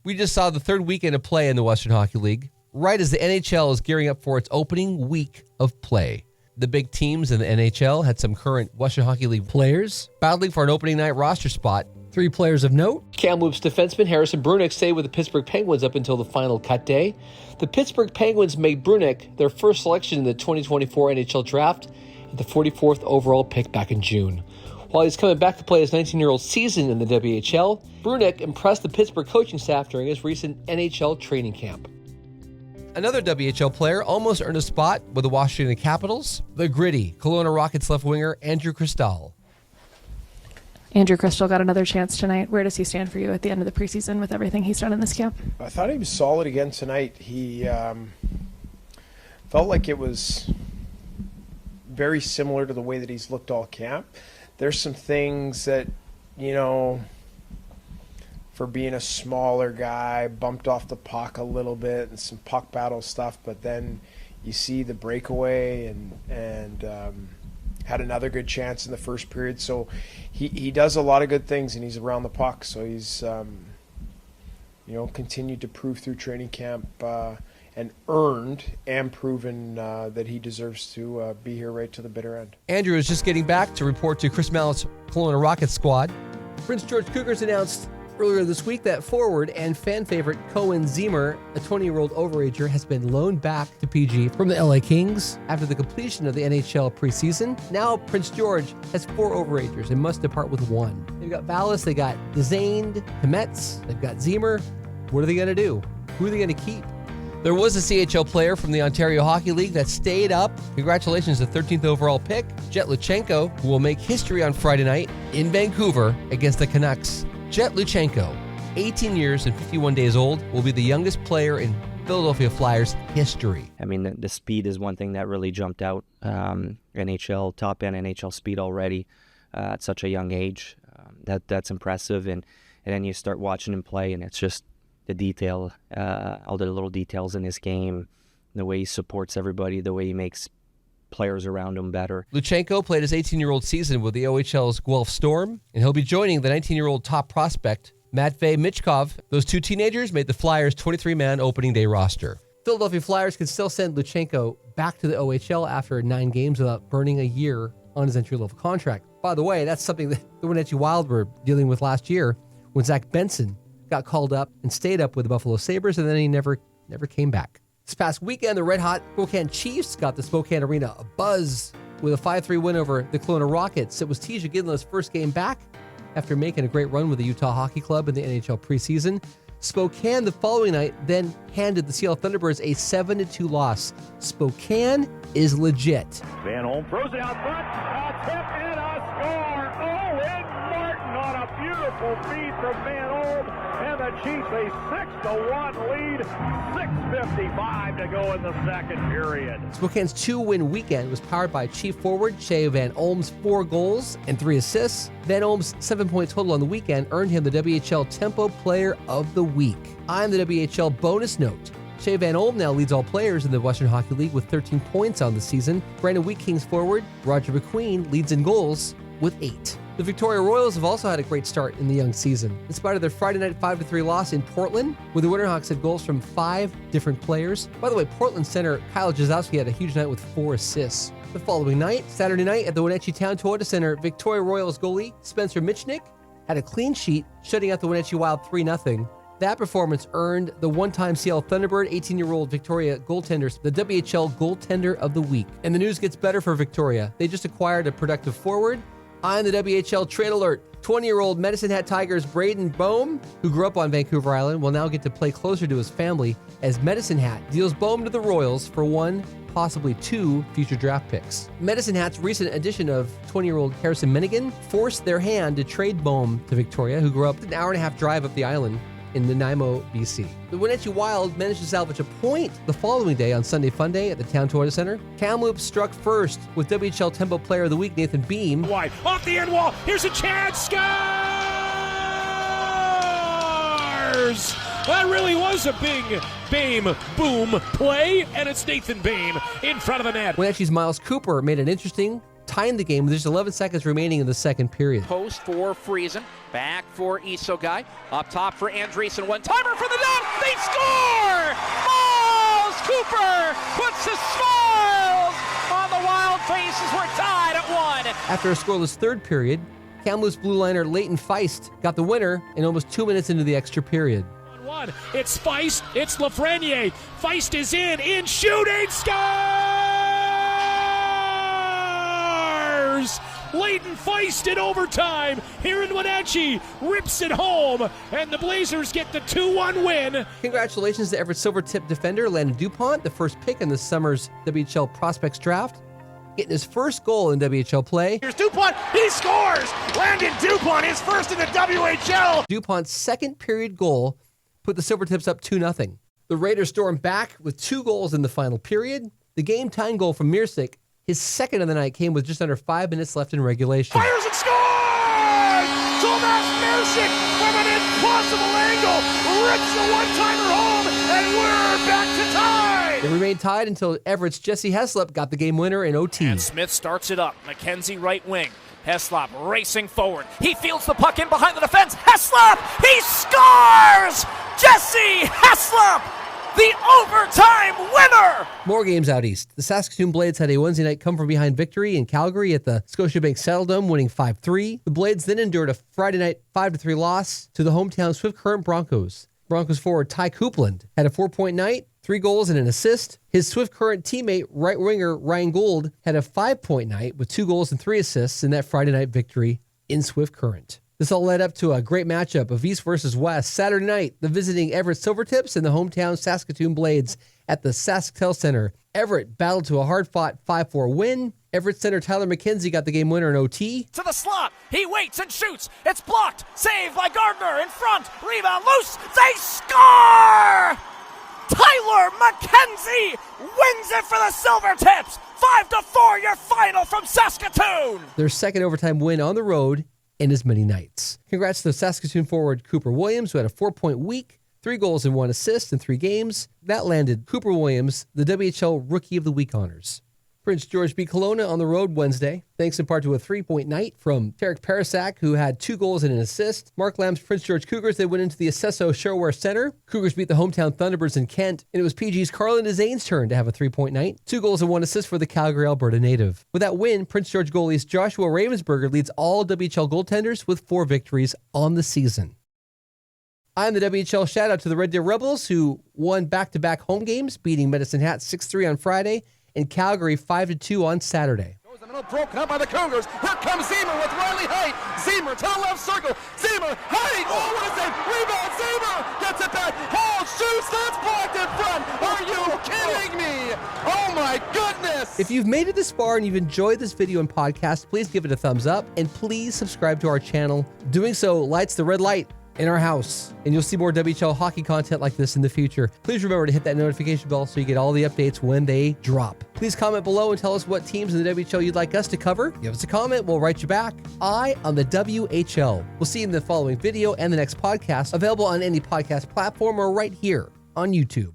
We just saw the third weekend of play in the Western Hockey League, right as the NHL is gearing up for its opening week of play. The big teams in the NHL had some current Western Hockey League players battling for an opening night roster spot. 3 players of note. Kamloops defenseman Harrison Brunicke stayed with the Pittsburgh Penguins up until the final cut day. The Pittsburgh Penguins made Brunick their first selection in the 2024 NHL draft at the 44th overall pick back in June. While he's coming back to play his 19-year-old season in the WHL, Brunick impressed the Pittsburgh coaching staff during his recent NHL training camp. Another WHL player almost earned a spot with the Washington Capitals, the gritty Kelowna Rockets left winger Andrew Cristall. Andrew Cristall got another chance tonight. Where does he stand for you at the end of the preseason with everything he's done in this camp? I thought he was solid again tonight. He felt like it was very similar to the way that he's looked all camp. There's some things that, for being a smaller guy, bumped off the puck a little bit and some puck battle stuff, but then you see the breakaway and had another good chance in the first period. So he does a lot of good things, and he's around the puck. So he's continued to prove through training camp and earned and proven that he deserves to be here right to the bitter end. Andrew is just getting back to report to Chris Mallett's Kelowna Rockets squad. Prince George Cougars announced earlier this week that forward and fan favorite Koehn Ziemmer, a 20-year-old overager, has been loaned back to PG from the LA Kings after the completion of the NHL preseason. Now Prince George has 4 overagers and must depart with 1. They've got Vallis, they got Dzane, Kometz, they've got Zemer. What are they going to do? Who are they going to keep? There was a CHL player from the Ontario Hockey League that stayed up. Congratulations to 13th overall pick, Jett Luchanko, who will make history on Friday night in Vancouver against the Canucks. Jett Luchanko, 18 years and 51 days old, will be the youngest player in Philadelphia Flyers history. I mean, the speed is one thing that really jumped out. NHL, top-end NHL speed already at such a young age. That's impressive. And then you start watching him play, and it's just the detail, all the little details in his game, the way he supports everybody, the way he makes players around him better. Luchenko played his 18-year-old season with the OHL's Guelph Storm, and he'll be joining the 19-year-old top prospect, Matvei Michkov. Those 2 teenagers made the Flyers' 23-man opening day roster. Philadelphia Flyers can still send Luchenko back to the OHL after 9 games without burning a year on his entry-level contract. By the way, that's something that the Wenatchee Wild were dealing with last year when Zach Benson got called up and stayed up with the Buffalo Sabres, and then he never came back. This past weekend, the red-hot Spokane Chiefs got the Spokane Arena a buzz with a 5-3 win over the Kelowna Rockets. It was Tisha Gidla's first game back after making a great run with the Utah Hockey Club in the NHL preseason. Spokane the following night then handed the Seattle Thunderbirds a 7-2 loss. Spokane is legit. Van Olm throws it out front, a tip and a score. Owen Martin on a beautiful feed from Van Olm, and the Chiefs a 6-1 lead, 6:55 to go in the second period. Spokane's 2-win weekend was powered by Chief forward Shea Van Olm's 4 goals and 3 assists. Van Olm's 7-point total on the weekend earned him the WHL Tempo Player of the Week. I'm the WHL bonus note. Shea Van Olm now leads all players in the Western Hockey League with 13 points on the season. Brandon Wheat Kings forward Roger McQueen leads in goals with 8. The Victoria Royals have also had a great start in the young season. In spite of their Friday night 5-3 loss in Portland, where the Winterhawks had goals from 5 different players. By the way, Portland center Kyle Jazowski had a huge night with 4 assists. The following night, Saturday night at the Wenatchee Town Toyota Center, Victoria Royals goalie Spencer Michnick had a clean sheet, shutting out the Wenatchee Wild 3-0. That performance earned the one-time Seattle Thunderbird 18-year-old Victoria goaltender the WHL Goaltender of the Week. And the news gets better for Victoria. They just acquired a productive forward. On the WHL trade alert, 20-year-old Medicine Hat Tigers Braden Bos, who grew up on Vancouver Island, will now get to play closer to his family as Medicine Hat deals Bos to the Royals for 1, possibly 2 future draft picks. Medicine Hat's recent addition of 20-year-old Harrison Brunicke forced their hand to trade Bos to Victoria, who grew up an hour-and-a-half drive up the island in Nanaimo, BC. The Wenatchee Wild managed to salvage a point the following day on Sunday Funday at the Town Toyota Center. Kamloops struck first with WHL Tempo Player of the Week Nathan Bame. Wide, off the end wall, here's a chance, scores! That really was a big Bame boom play, and it's Nathan Bame in front of the net. Wenatchee's Miles Cooper made an interesting tying the game with just 11 seconds remaining in the second period. Post for Friesen. Back for Isogai. Up top for Andreessen. One-timer for the net. They score! Miles Cooper puts a smile on the Wild faces. We're tied at 1. After a scoreless third period, Kamloops blue liner Leighton Feist got the winner in almost 2 minutes into the extra period. It's Feist, it's Lafreniere. Feist is in shooting, scores! Leighton Feist in overtime here in Wenatchee rips it home, and the Blazers get the 2-1 win. Congratulations to Everett Silvertip defender Landon DuPont, the first pick in this summer's WHL Prospects Draft, getting his first goal in WHL play. Here's DuPont. He scores. Landon DuPont is first in the WHL. DuPont's second period goal put the Silvertips up 2-0. The Raiders stormed back with 2 goals in the final period. The game-tying goal from Miersick, his second of the night, came with just under 5 minutes left in regulation. Fires and scores! Tomas Miersick from an impossible angle rips the one-timer home, and we're back to tie. It remained tied until Everett's Jesse Heslop got the game winner in OT. And Smith starts it up. McKenzie right wing. Heslop racing forward. He fields the puck in behind the defense. Heslop! He scores! Jesse Heslop! The overtime winner! More games out east. The Saskatoon Blades had a Wednesday night come-from-behind victory in Calgary at the Scotiabank Saddledome, winning 5-3. The Blades then endured a Friday night 5-3 loss to the hometown Swift Current Broncos. Broncos forward Ty Coupland had a 4-point night, 3 goals and an assist. His Swift Current teammate, right winger Ryan Gould, had a 5-point night with 2 goals and 3 assists in that Friday night victory in Swift Current. This all led up to a great matchup of East versus West. Saturday night, the visiting Everett Silvertips and the hometown Saskatoon Blades at the SaskTel Center. Everett battled to a hard-fought 5-4 win. Everett center Tyler McKenzie got the game winner in OT. To the slot. He waits and shoots. It's blocked. Saved by Gardner in front. Rebound loose. They score! Tyler McKenzie wins it for the Silvertips. 5-4, your final from Saskatoon. Their second overtime win on the road in as many nights. Congrats to the Saskatoon forward Cooper Williams, who had a 4-point week, 3 goals and 1 assist in 3 games. That landed Cooper Williams the WHL Rookie of the Week honors. Prince George beat Kelowna on the road Wednesday, thanks in part to a 3-point night from Tarek Parasak, who had 2 goals and an assist. Mark Lamb's Prince George Cougars, they went into the Acesso Shareware Center. Cougars beat the hometown Thunderbirds in Kent, and it was PG's Carlin Dezane's turn to have a 3-point night. 2 goals and 1 assist for the Calgary, Alberta native. With that win, Prince George goalies Joshua Ravensburger leads all WHL goaltenders with 4 victories on the season. I'm the WHL shout-out to the Red Deer Rebels, who won back-to-back home games, beating Medicine Hat 6-3 on Friday and Calgary 5-2 on Saturday. Goes the middle, broken up by the Cougars. Here comes Zemer with Riley Height. Zemer to the left circle. Zemer, Height. Oh, what a save. Rebound. Zemer gets it back. Hold, shoots. That's blocked in front. Are you kidding me? Oh, my goodness. If you've made it this far and you've enjoyed this video and podcast, please give it a thumbs up and please subscribe to our channel. Doing so lights the red light in our house, and you'll see more WHL hockey content like this in the future. Please remember to hit that notification bell so you get all the updates when they drop. Please comment below and tell us what teams in the WHL you'd like us to cover. Give us a comment, we'll write you back. Eye on the WHL. We'll see you in the following video and the next podcast, available on any podcast platform or right here on YouTube.